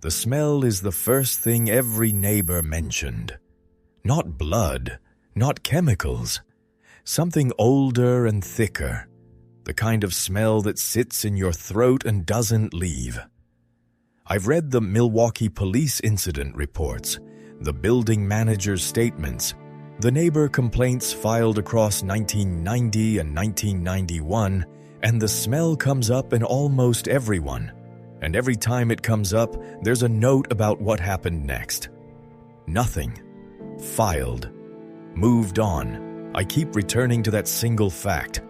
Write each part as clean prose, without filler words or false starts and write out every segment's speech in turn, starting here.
The smell is the first thing every neighbor mentioned. Not blood, not chemicals. Something older and thicker. The kind of smell that sits in your throat and doesn't leave. I've read the Milwaukee police incident reports, the building manager's statements, the neighbor complaints filed across 1990 and 1991, and the smell comes up in almost everyone. And every time it comes up, there's a note about what happened next. Nothing. Filed. Moved on. I keep returning to that single fact.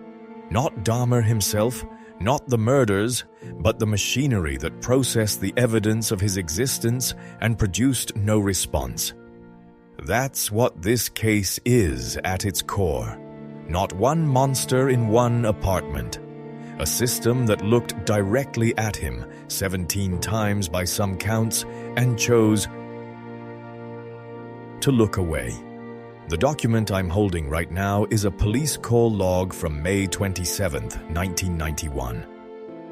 Not Dahmer himself, not the murders, but the machinery that processed the evidence of his existence and produced no response. That's what this case is at its core. Not one monster in one apartment. A system that looked directly at him 17 times by some counts and chose to look away. The document I'm holding right now is a police call log from May 27, 1991.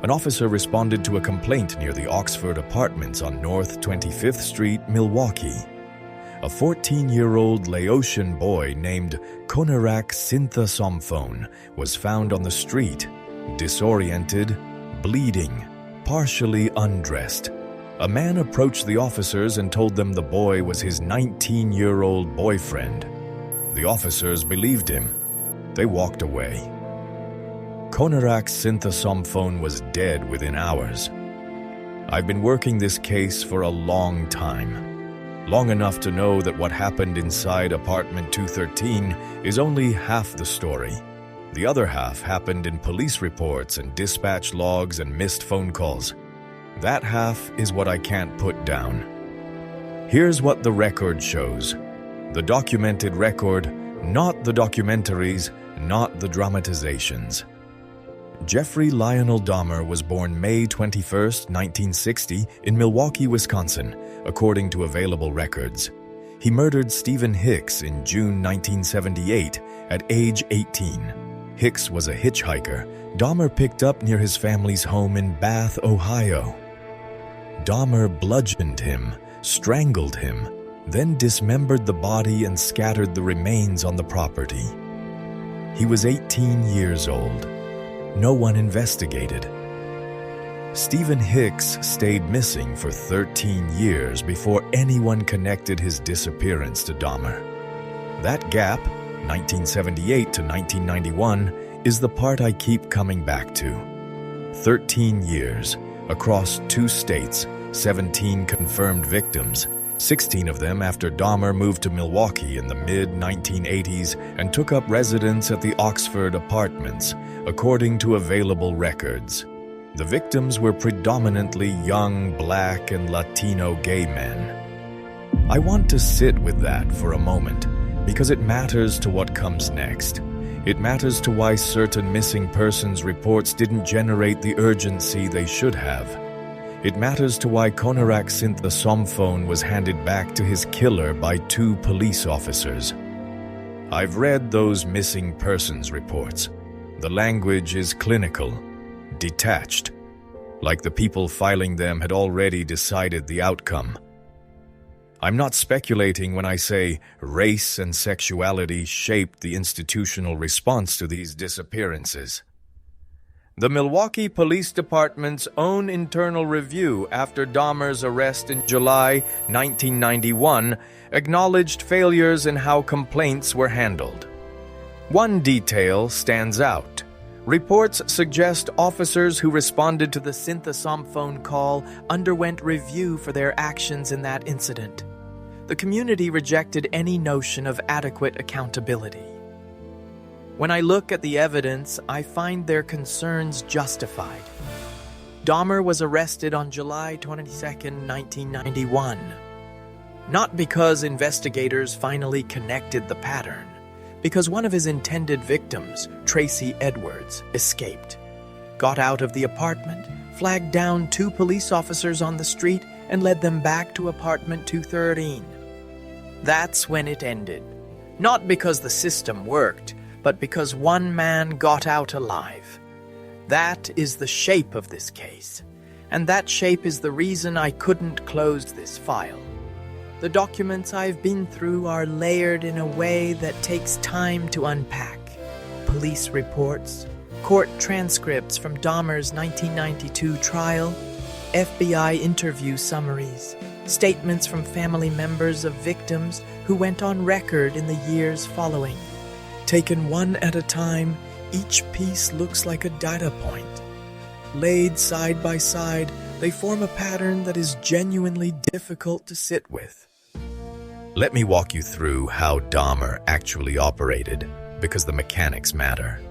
An officer responded to a complaint near the Oxford Apartments on North 25th Street, Milwaukee. A 14-year-old Laotian boy named Konerak Sinthasomphone was found on the street, disoriented, bleeding, partially undressed. A man approached the officers and told them the boy was his 19-year-old boyfriend. The officers believed him. They walked away. Konerak Sinthasomphone was dead within hours. I've been working this case for a long time. Long enough to know that what happened inside apartment 213 is only half the story. The other half happened in police reports and dispatch logs and missed phone calls. That half is what I can't put down. Here's what the record shows. The documented record, not the documentaries, not the dramatizations. Jeffrey Lionel Dahmer was born May 21, 1960, in Milwaukee, Wisconsin, according to available records. He murdered Stephen Hicks in June 1978 at age 18. Hicks was a hitchhiker Dahmer picked up near his family's home in Bath, Ohio. Dahmer bludgeoned him, strangled him, then dismembered the body and scattered the remains on the property. He was 18 years old. No one investigated. Stephen Hicks stayed missing for 13 years before anyone connected his disappearance to Dahmer. That gap, 1978 to 1991, is the part I keep coming back to. 13 years, across 2 states, 17 confirmed victims, 16 of them after Dahmer moved to Milwaukee in the mid-1980s and took up residence at the Oxford Apartments, according to available records. The victims were predominantly young Black and Latino gay men. I want to sit with that for a moment, because it matters to what comes next. It matters to why certain missing persons reports didn't generate the urgency they should have. It matters to why Konerak Sinthasomphone was handed back to his killer by 2 police officers. I've read those missing persons reports. The language is clinical, detached, like the people filing them had already decided the outcome. I'm not speculating when I say race and sexuality shaped the institutional response to these disappearances. The Milwaukee Police Department's own internal review after Dahmer's arrest in July 1991 acknowledged failures in how complaints were handled. One detail stands out. Reports suggest officers who responded to the Sinthasomphone call underwent review for their actions in that incident. The community rejected any notion of adequate accountability. When I look at the evidence, I find their concerns justified. Dahmer was arrested on July 22, 1991. Not because investigators finally connected the pattern, because one of his intended victims, Tracy Edwards, escaped, got out of the apartment, flagged down 2 police officers on the street, and led them back to apartment 213. That's when it ended. Not because the system worked, but because one man got out alive. That is the shape of this case. and that shape is the reason I couldn't close this file. The documents I've been through are layered in a way that takes time to unpack. Police reports, court transcripts from Dahmer's 1992 trial, FBI interview summaries, statements from family members of victims who went on record in the years following. Taken one at a time, each piece looks like a data point. Laid side by side, they form a pattern that is genuinely difficult to sit with. Let me walk you through how Dahmer actually operated, because the mechanics matter.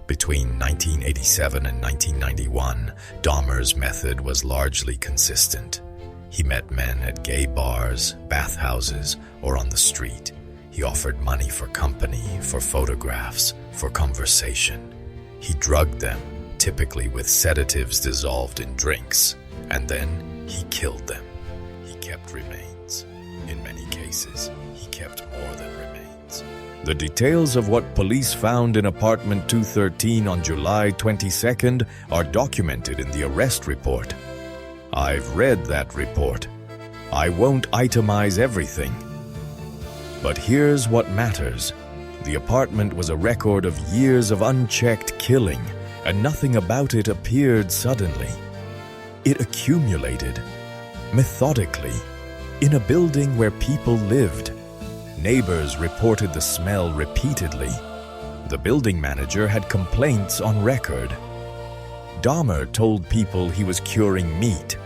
Between 1987 and 1991, Dahmer's method was largely consistent. He met men at gay bars, bathhouses, or on the street. He offered money for company, for photographs, for conversation. He drugged them, typically with sedatives dissolved in drinks, and then he killed them. He kept remains. In many cases, he kept more than remains. The details of what police found in apartment 213 on July 22nd are documented in the arrest report. I've read that report. I won't itemize everything. But here's what matters. The apartment was a record of years of unchecked killing, and nothing about it appeared suddenly. It accumulated, methodically, in a building where people lived. Neighbors reported the smell repeatedly. The building manager had complaints on record. Dahmer told people he was curing meat.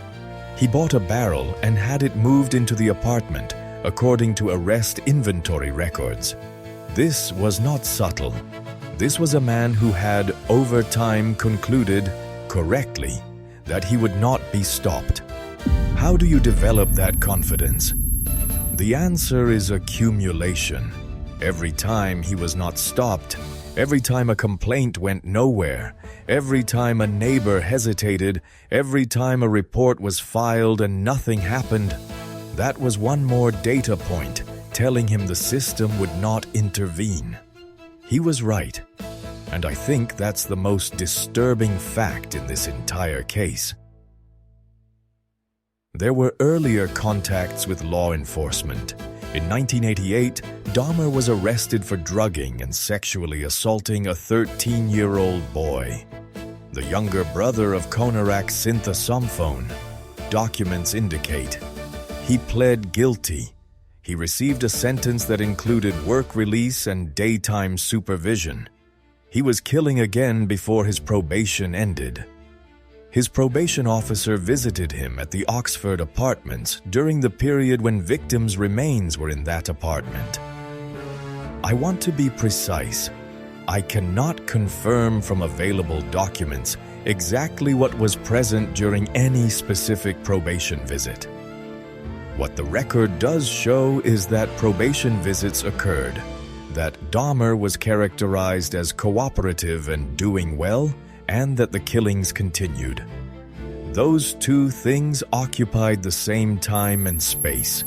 He bought a barrel and had it moved into the apartment, according to arrest inventory records. This was not subtle. This was a man who had, over time, concluded, correctly, that he would not be stopped. How do you develop that confidence? The answer is accumulation. Every time he was not stopped, every time a complaint went nowhere, every time a neighbor hesitated, every time a report was filed and nothing happened, that was one more data point telling him the system would not intervene. He was right, and I think that's the most disturbing fact in this entire case. There were earlier contacts with law enforcement. In 1988, Dahmer was arrested for drugging and sexually assaulting a 13-year-old boy. The younger brother of Konerak Sinthasomphone. Documents indicate he pled guilty. He received a sentence that included work release and daytime supervision. He was killing again before his probation ended. His probation officer visited him at the Oxford apartments during the period when victims' remains were in that apartment. I want to be precise. I cannot confirm from available documents exactly what was present during any specific probation visit. What the record does show is that probation visits occurred, that Dahmer was characterized as cooperative and doing well, and that the killings continued. Those two things occupied the same time and space.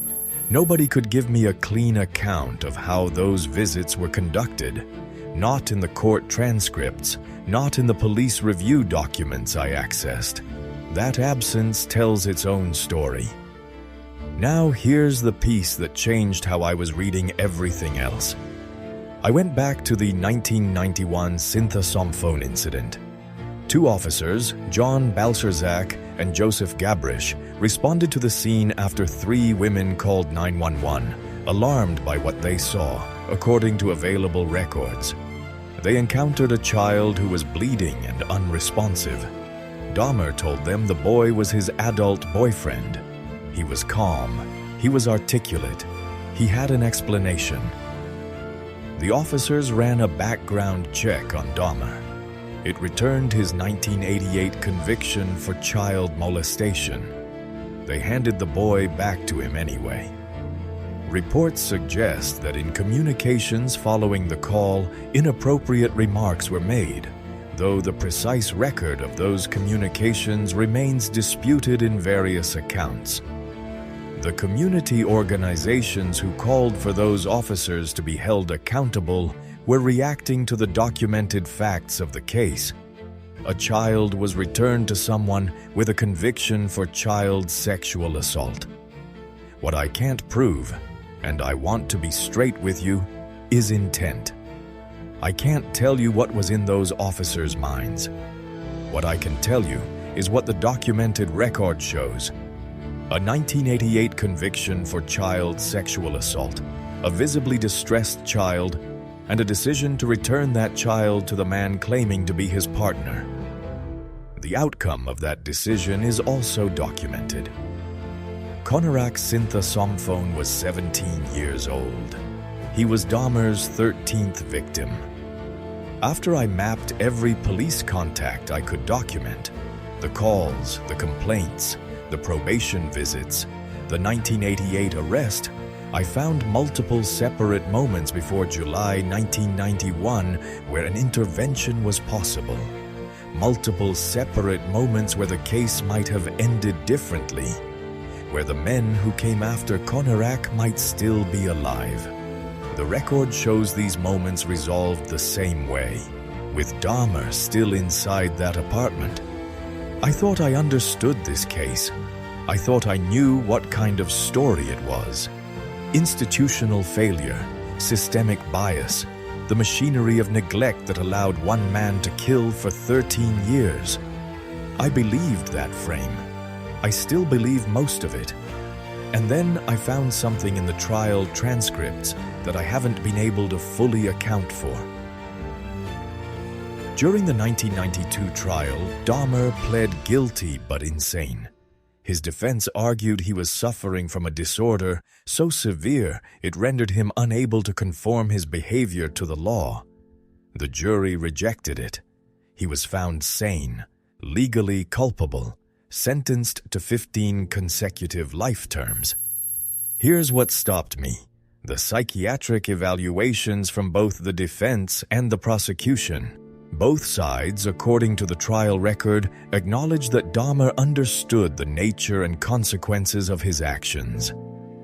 Nobody could give me a clean account of how those visits were conducted. Not in the court transcripts, not in the police review documents I accessed. That absence tells its own story. Now here's the piece that changed how I was reading everything else. I went back to the 1991 Sinthasomphone incident. Two officers, John Balcerzak and Joseph Gabrish, responded to the scene after three women called 911, alarmed by what they saw, according to available records. They encountered a child who was bleeding and unresponsive. Dahmer told them the boy was his adult boyfriend. He was calm. He was articulate. He had an explanation. The officers ran a background check on Dahmer. It returned his 1988 conviction for child molestation. They handed the boy back to him anyway. Reports suggest that in communications following the call, inappropriate remarks were made, though the precise record of those communications remains disputed in various accounts. The community organizations who called for those officers to be held accountable were reacting to the documented facts of the case. a child was returned to someone with a conviction for child sexual assault. What I can't prove, and I want to be straight with you, is intent. I can't tell you what was in those officers' minds. What I can tell you is what the documented record shows. A 1988 conviction for child sexual assault, a visibly distressed child, and a decision to return that child to the man claiming to be his partner. The outcome of that decision is also documented. Konerak Sinthasomphone was 17 years old. He was Dahmer's 13th victim. After I mapped every police contact I could document, the calls, the complaints, the probation visits, the 1988 arrest, I found multiple separate moments before July 1991 where an intervention was possible. Multiple separate moments where the case might have ended differently, where the men who came after Konerak might still be alive. The record shows these moments resolved the same way, with Dahmer still inside that apartment. I thought I understood this case. I thought I knew what kind of story it was. Institutional failure, systemic bias, the machinery of neglect that allowed one man to kill for 13 years. I believed that frame. I still believe most of it. And then I found something in the trial transcripts that I haven't been able to fully account for. During the 1992 trial, Dahmer pled guilty but insane. His defense argued he was suffering from a disorder so severe it rendered him unable to conform his behavior to the law. The jury rejected it. He was found sane, legally culpable, sentenced to 15 consecutive life terms. Here's what stopped me: the psychiatric evaluations from both the defense and the prosecution. Both sides, according to the trial record, acknowledged that Dahmer understood the nature and consequences of his actions.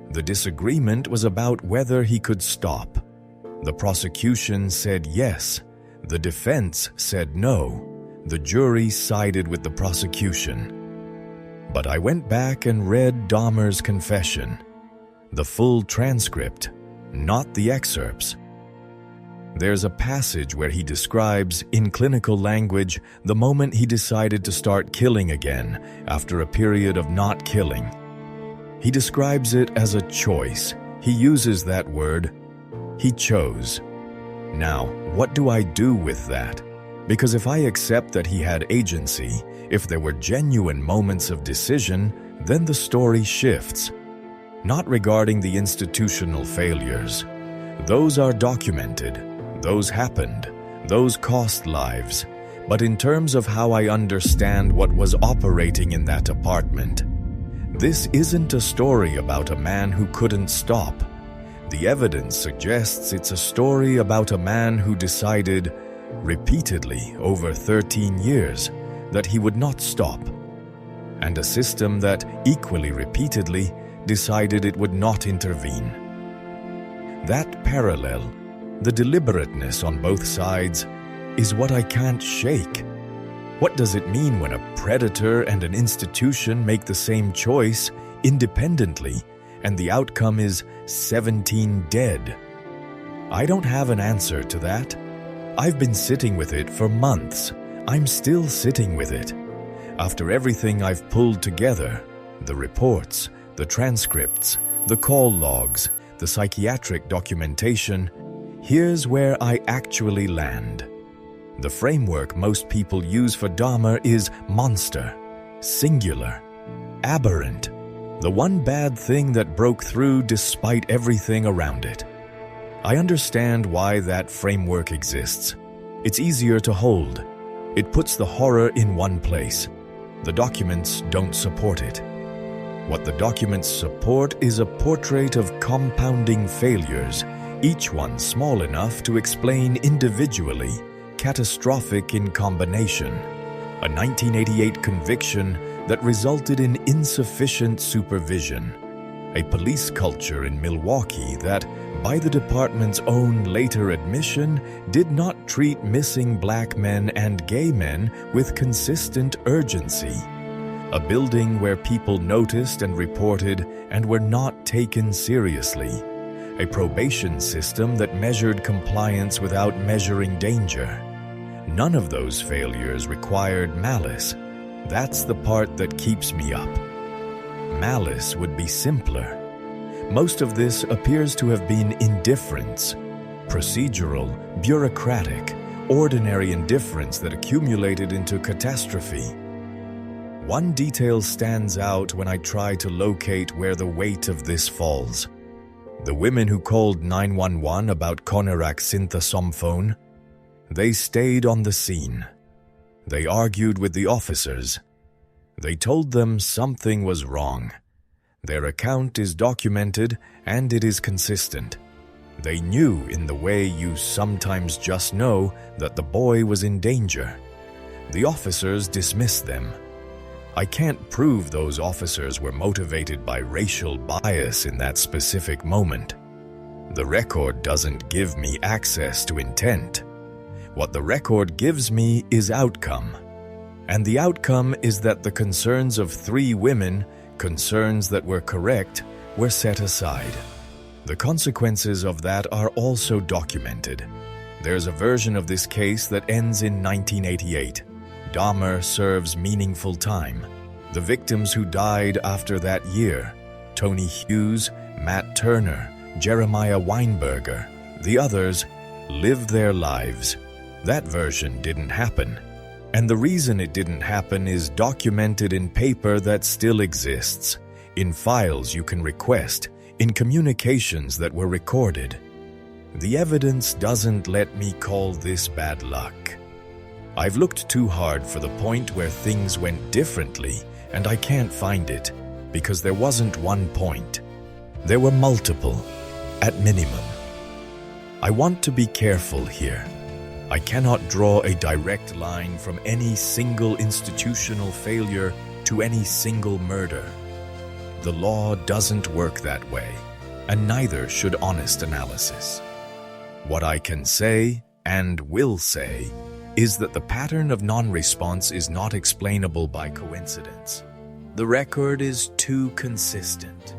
The disagreement was about whether he could stop. The prosecution said yes. The defense said no. The jury sided with the prosecution. But I went back and read Dahmer's confession. The full transcript, not the excerpts. There's a passage where he describes, in clinical language, the moment he decided to start killing again after a period of not killing. He describes it as a choice. He uses that word. He chose. Now, what do I do with that? Because if I accept that he had agency, if there were genuine moments of decision, then the story shifts. Not regarding the institutional failures. Those are documented. Those happened. Those cost lives. But in terms of how I understand what was operating in that apartment, this isn't a story about a man who couldn't stop. The evidence suggests it's a story about a man who decided, repeatedly over 13 years, that he would not stop, and a system that, equally repeatedly, decided it would not intervene. That parallel, the deliberateness on both sides, is what I can't shake. What does it mean when a predator and an institution make the same choice independently, and the outcome is 17 dead? I don't have an answer to that. I've been sitting with it for months. I'm still sitting with it. After everything I've pulled together, the reports, the transcripts, the call logs, the psychiatric documentation, here's where I actually land. The framework most people use for Dahmer is monster, singular, aberrant, the one bad thing that broke through despite everything around it. I understand why that framework exists. It's easier to hold. It puts the horror in one place. The documents don't support it. What the documents support is a portrait of compounding failures, each one small enough to explain individually, catastrophic in combination. A 1988 conviction that resulted in insufficient supervision. A police culture in Milwaukee that, by the department's own later admission, did not treat missing black men and gay men with consistent urgency. A building where people noticed and reported and were not taken seriously. A probation system that measured compliance without measuring danger. None of those failures required malice. That's the part that keeps me up. Malice would be simpler. Most of this appears to have been indifference. Procedural, bureaucratic, ordinary indifference that accumulated into catastrophe. One detail stands out when I try to locate where the weight of this falls. The women who called 911 about Konerak Sinthasomphone, they stayed on the scene. They argued with the officers. They told them something was wrong. Their account is documented and it is consistent. They knew in the way you sometimes just know that the boy was in danger. The officers dismissed them. I can't prove those officers were motivated by racial bias in that specific moment. The record doesn't give me access to intent. What the record gives me is outcome. And the outcome is that the concerns of 3 women, concerns that were correct, were set aside. The consequences of that are also documented. There's a version of this case that ends in 1988. Dahmer serves meaningful time. The victims who died after that year, Tony Hughes, Matt Turner, Jeremiah Weinberger, the others, lived their lives. That version didn't happen. And the reason it didn't happen is documented in paper that still exists, in files you can request, in communications that were recorded. The evidence doesn't let me call this bad luck. I've looked too hard for the point where things went differently, and I can't find it, because there wasn't one point. There were multiple, at minimum. I want to be careful here. I cannot draw a direct line from any single institutional failure to any single murder. The law doesn't work that way, and neither should honest analysis. What I can say, and will say, is that the pattern of non-response is not explainable by coincidence. The record is too consistent.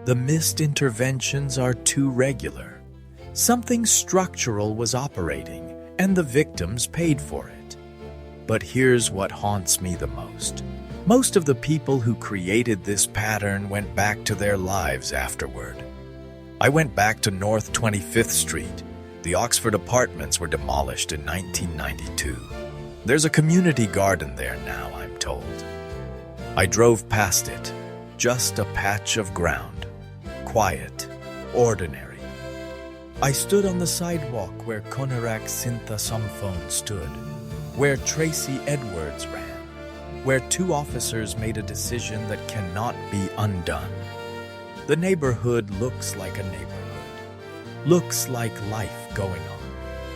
The missed interventions are too regular. Something structural was operating, and the victims paid for it. But here's what haunts me the most. Most of the people who created this pattern went back to their lives afterward. I went back to North 25th Street. The Oxford apartments were demolished in 1992. There's a community garden there now, I'm told. I drove past it, just a patch of ground, quiet, ordinary. I stood on the sidewalk where Konerak Sinthasomphone stood, where Tracy Edwards ran, where 2 officers made a decision that cannot be undone. The neighborhood looks like a neighborhood, looks like life going on.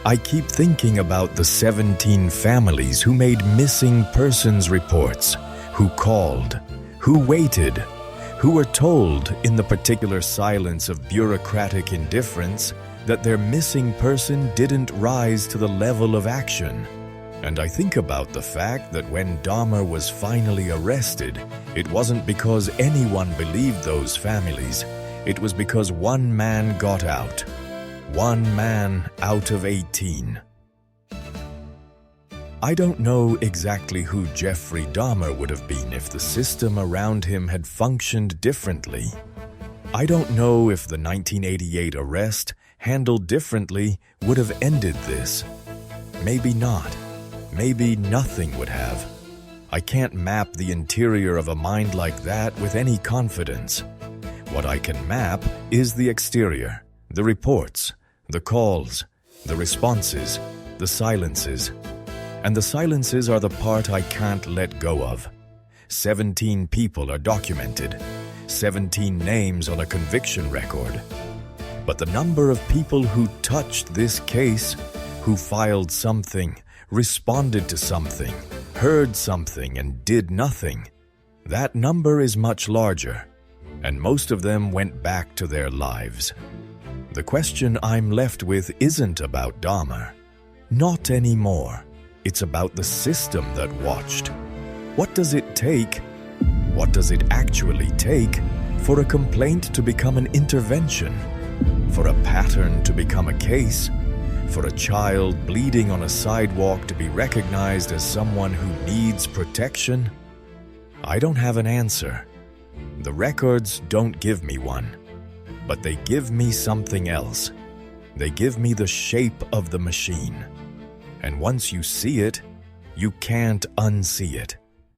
I keep thinking about the 17 families who made missing persons reports, who called, who waited, who were told in the particular silence of bureaucratic indifference that their missing person didn't rise to the level of action. And I think about the fact that when Dahmer was finally arrested, it wasn't because anyone believed those families. It was because one man got out. One man out of 18. I don't know exactly who Jeffrey Dahmer would have been if the system around him had functioned differently. I don't know if the 1988 arrest, handled differently, would have ended this. Maybe not. Maybe nothing would have. I can't map the interior of a mind like that with any confidence. What I can map is the exterior, the reports, the calls, the responses, the silences. And the silences are the part I can't let go of. 17 people are documented, 17 names on a conviction record. But the number of people who touched this case, who filed something, responded to something, heard something, and did nothing, that number is much larger, and most of them went back to their lives. The question I'm left with isn't about Dahmer. Not anymore. It's about the system that watched. What does it take? What does it actually take for a complaint to become an intervention? For a pattern to become a case? For a child bleeding on a sidewalk to be recognized as someone who needs protection? I don't have an answer. The records don't give me one. But they give me something else. They give me the shape of the machine. And once you see it, you can't unsee it.